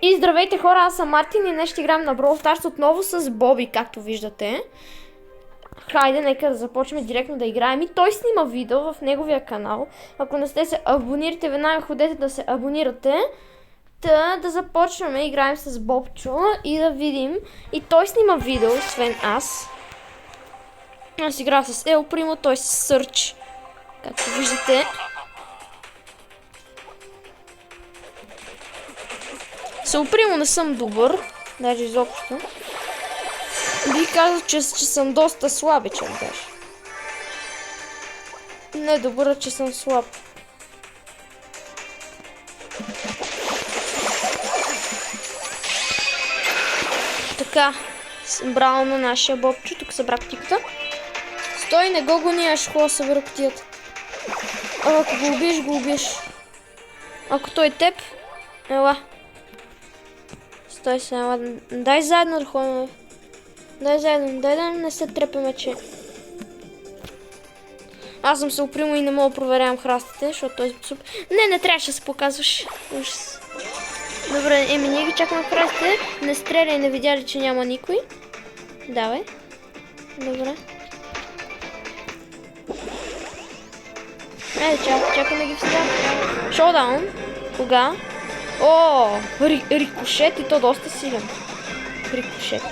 И здравейте хора, аз съм Мартин и днес ще играем на Brawl Stars отново с Боби, както виждате. Хайде, нека да започнем директно да играем. И той снима видео в неговия канал. Ако не сте се абонирате, веднага ходете да се абонирате. Да започнем, играем с Бобчо и да видим. И той снима видео, освен аз. Аз играя с Ел Примо, той с Search. Както виждате. С Ел Примо не съм добър, даже изобщо. Бих казал, че съм доста слабичък даже. Не добър, че съм слаб. Така, браво на нашия Бобчо, тук събра птиката. Стой, не го гони, аз ще хубаво събера птията. Ако го убиеш, го убиеш. Ако той теб, ела. Стой се, ела. Дай заедно да ходим. Дай заедно, дай да не се трепеме, че... Аз съм се опримо и не мога да проверявам храстите, защото той е супер... Не трябваше да се показваш. Ужас. Добре, ние ги чакаме храстите. Не стреляй, не видя ли, че няма никой. Давай. Добре. Айде, чакам да ги встава. Шоудаун. Кога? О, рикошет и то доста силен. Рикошет.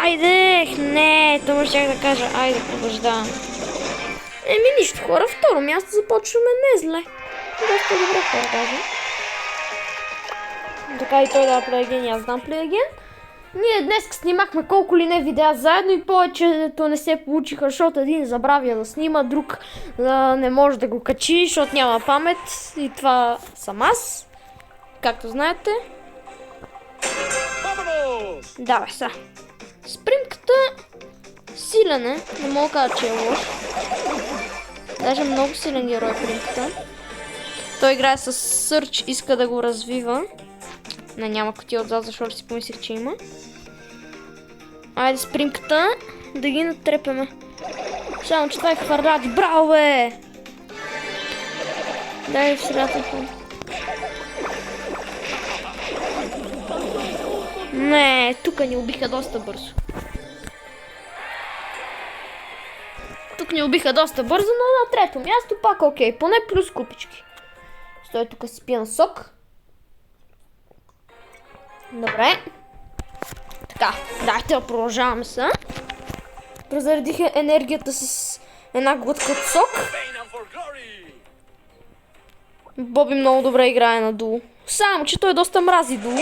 Айде, не, това щях да кажа. Айде, побеждавам. Нищо хора, второ място започваме не зле. Доста добре хора даже. Така и той да плеяген, аз знам плеяген. Ние днес снимахме колко ли не видеа заедно и повечето не се получиха, защото един забравя да снима, друг не може да го качи, защото няма памет и това съм аз, както знаете. Давай сега. Спримката силен е, не мога да кажа, че е лош. Даже много силен герой примката. Той играе с Search, иска да го развива. Не, няма кутия отзад, защото си помислих, че има. Айде с примката да ги натрепеме. Само, че това е хвърляди. Браво, бе! Дай в средата. Не, тук ни убиха доста бързо. Тук ни убиха доста бързо, но на трето място пак окей. Поне плюс купички. Стой, тук си пия на сок. Добре. Така, дайте да продължаваме се. Презаредиха енергията с една глътка от сок. Боби много добре играе на дуо. Само, че той доста мрази дуо.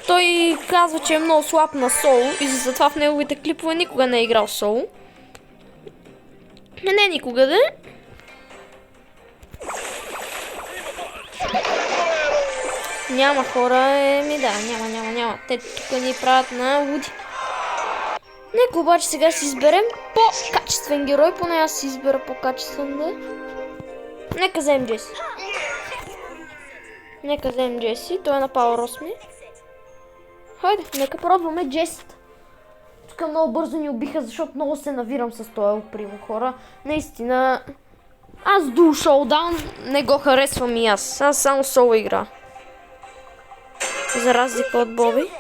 Той казва, че е много слаб на соло и затова в неговите клипове никога не е играл соло. Не никога да. Няма хора, няма. Те тук ни правят на луди. Нека обаче сега си изберем по-качествен герой, поне аз си избера по-качествен да. Нека вземем Джеси. Той е на Power 8. Хайде, нека пробваме Джесията. Тук много бързо ни убиха, защото много се навирам с този Примо хора. Наистина, аз Duo Showdown не го харесвам и аз. Аз само соло игра. За разлика от Боби.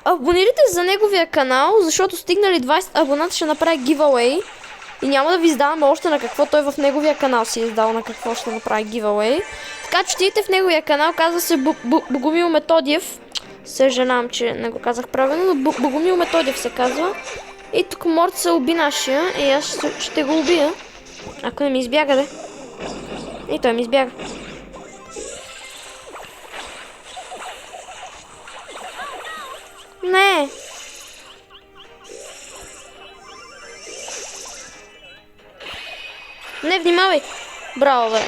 Абонирайте за неговия канал, защото стигнали 20 абоната ще направи giveaway. И няма да ви издаваме още на какво той в неговия канал си е издал, на какво ще направи giveaway. Така че отидете в неговия канал, казва се Богомил Методиев. Съжалявам, че не го казах правилно, но Богомил Методиев се казва. И тук Морт се уби нашия и аз ще го убия. Ако не ми избяга, де. И той ми избяга. Не. Не, внимавай. Браво, бе.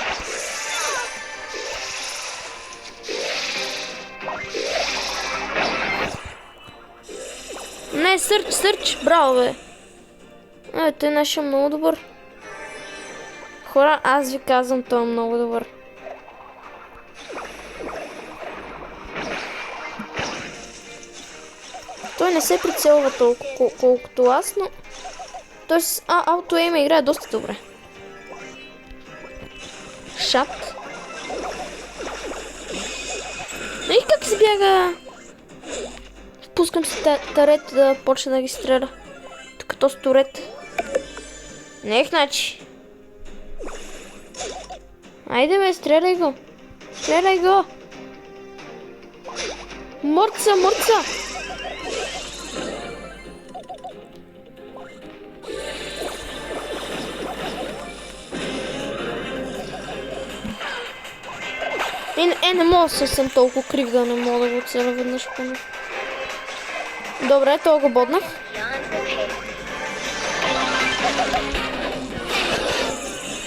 Не, Search. Браво, бе. Той нашия много добър. Хора, аз ви казвам, той е много добър. Той не се прицелва толкова, колкото аз, но... Той с ауто-ейма играе доста добре. шат. И как избяга? Пускам си тарет да почне да ги стреля. Като с турет. Нех, значи. Айде бе, стреляй го. Стреляй го. Мърца, мърца. Не мога съм толкова крив да не мога да го оцеля веднъж поне. Добре, това го боднах.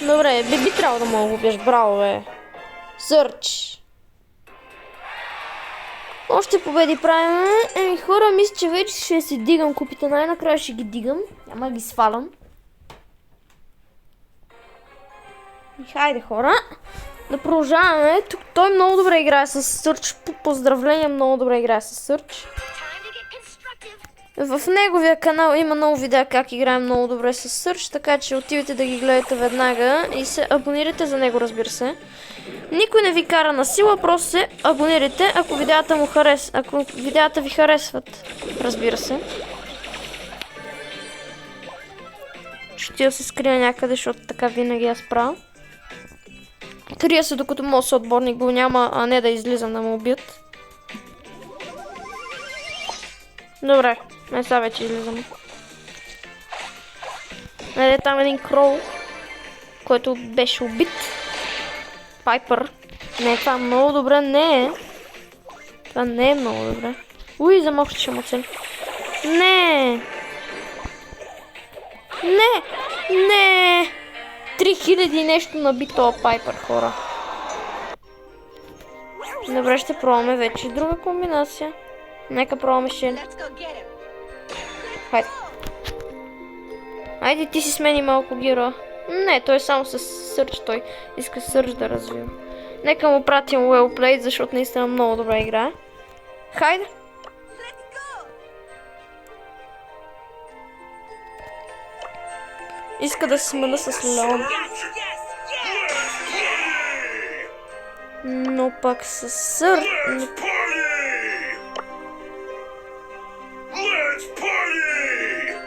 Добре, би трябвало да мога да го биеш. Браво, бе. Сърч. Още победи правим. Хора, мисля, че вече ще си дигам купите. Най-накрая ще ги дигам. Няма да ги свалям. И хайде, хора. Да продължаваме. Тук той много добре играе с Сърч. Поздравления, много добре играе с Сърч. В неговия канал има много видеа как играем много добре с Сърч, така че отивайте да ги гледате веднага и се абонирайте за него, разбира се. Никой не ви кара на сила, просто се абонирайте, ако видеята ви харесват, разбира се. Ще я се скрия някъде, защото така винаги аз правя. Крия се, докато моят съотборник го няма, а не да излизам да му убият. Добре, сега вече излизам. Найде там един крол, който беше убит. Пайпър. Не, това много добре не е. Това не е много добре. Уй, замълчи, ще му цели. Не! Не! Не! 3000 нещо наби този Пайпър, хора. Добре, ще пробваме вече друга комбинация. Нека пробваме Шели. Хайде. Айде ти си смени малко героя. Не, той е само с Сърч, той иска Сърч да развива. Нека му пратим well played, защото наистина много добре играе. Хайде. Иска да се смена с Леон. Но пак с Сърч...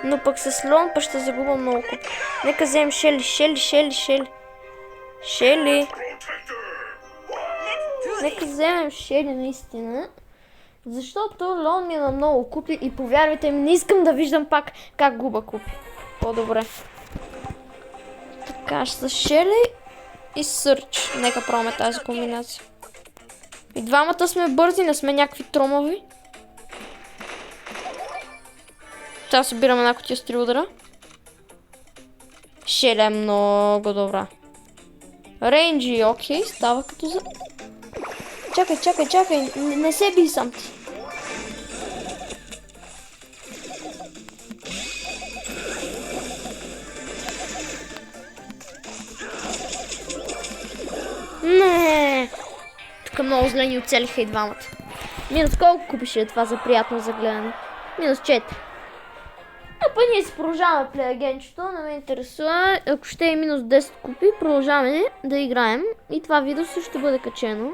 Но пък с Леон пък ще загубя много купи. Нека вземем Шели. Нека вземем Шели наистина. Защото Леон ми е на много купи и повярвайте ми, не искам да виждам пак как губа купи. По-добре. Така, с Шели и Сърч. Нека пробваме тази комбинация. И двамата сме бързи, не сме някакви тромави. Сега събирам една кутия с 3 удара. Шели е много добра. Рейнджи, окей, става като за... Чакай, не се би сам ти. Не. Тук много зле ни оцелиха и двамата. Минус колко купише това за приятно за гледане? Минус 4. А пък ние си продължаваме плеягенчето, не ме интересува. Ако ще е минус 10 купи, продължаваме да играем. И това видео също ще бъде качено.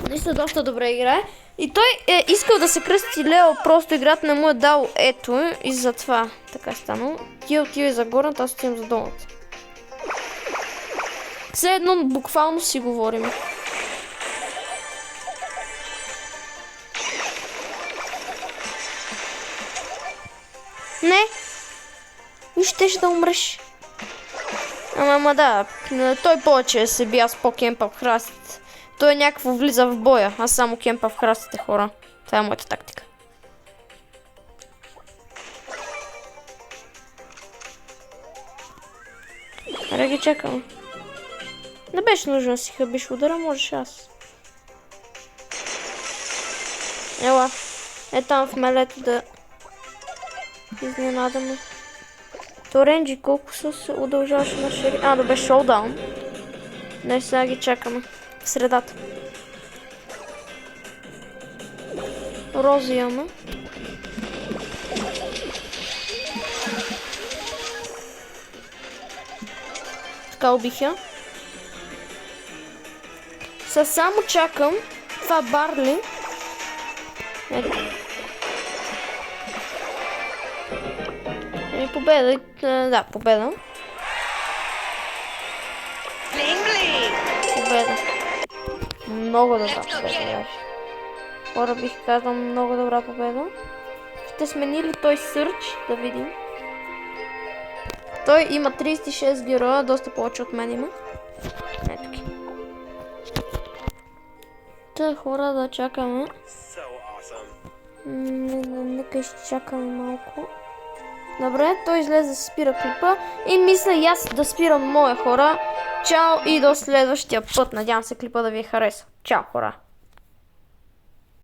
Наистина доста добре играе. И той е искал да се кръсти Лео, просто играта не му е дал ето и затова така е станало. Ти отивай за горната, аз отивам за долната. Все едно буквално си говорим. Не! И щеше да умреш. Ама да, той повече се би, аз по-кемпа в храстите. Той някакво влиза в боя, аз само кемпа в храстите, хора. Това е моята тактика. Аре ги чакам. Не беше нужно да си хъбиш удара, можеш аз. Ела, е там в мелето да изненадаме. То Ренджи колко се удължаваше на Шери? А, да бе шоудаун. Не, сега ги чакаме. В средата. Рози имаме. Така убих я. Само чакам това Барли. Ето. Победа. Да, победа. Победа. Много добра победа. Хора, бих казал много добра победа. Ще смени ли той Сърч? Да видим. Той има 36 героя, доста повече от мен има. Ето ги. Та хора, да чакаме. Нека изчакаме малко. Добре, той излезе да спира клипа и мисля и аз да спирам моя хора. Чао и до следващия път. Надявам се клипа да ви е хареса. Чао хора!